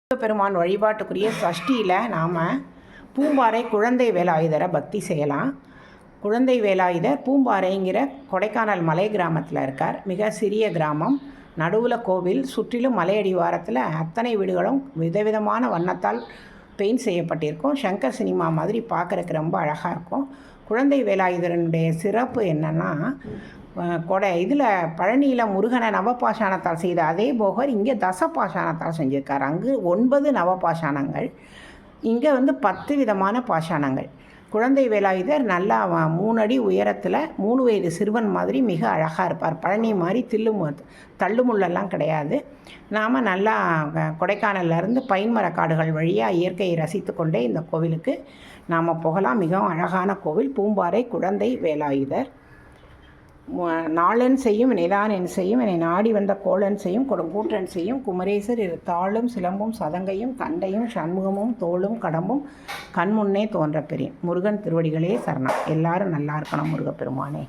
முருகப்பெருமான் வழிபாட்டுக்குரிய சஷ்டியில் நாம் பூம்பாறை குழந்தை வேலாயுதரை பக்தி செய்யலாம். குழந்தை வேலாயுதர் பூம்பாறைங்கிற கொடைக்கானல் மலை கிராமத்தில் இருக்கார். மிக சிறிய கிராமம், நடுவில் கோவில், சுற்றிலும் மலையடிவாரத்தில் அத்தனை வீடுகளும் விதவிதமான வண்ணத்தால் பெயிண்ட் செய்யப்பட்டிருக்கும். சங்கர் சினிமா மாதிரி பார்க்குறதுக்கு ரொம்ப அழகாக இருக்கும். குழந்தை வேலாயுதரனுடைய சிறப்பு என்னென்னா, இதில் பழனியில் முருகனை நவபாஷாணத்தால் செய்த அதே போகர் இங்கே தசபாஷாணத்தால் செஞ்சுருக்கார். அங்கு 9 நவபாஷாணங்கள், இங்கே 10 விதமான பாஷாணங்கள். குழந்தை வேலாயுதர் நல்லா 3 அடி உயரத்தில் 3 வயது சிறுவன் மாதிரி மிக அழகாக இருப்பார். பழனி மாதிரி தள்ளுமுள்ளெல்லாம் கிடையாது. நாம் நல்லா கொடைக்கானல்லேருந்து பைன்மர காடுகள் வழியாக இயற்கையை ரசித்து கொண்டே இந்த கோவிலுக்கு நாம் போகலாம். மிகவும் அழகான கோவில் பூம்பாறை குழந்தை வேலாயுதர். நாளன் செய்யும் வினைதான் என் செய்யும், என்னை நாடி வந்த கோளன் செய்யும் கொடுங்கூற்றன் செய்யும் குமரேசர் இரு தாளும் சிலம்பும் சதங்கையும் தண்டையும் சண்முகமும் தோளும் கடம்பும் கண்முன்னே தோன்ற பெரியன். முருகன் திருவடிகளே சரணம். எல்லாரும் நல்லா இருக்கணும். முருகப்பெருமானே.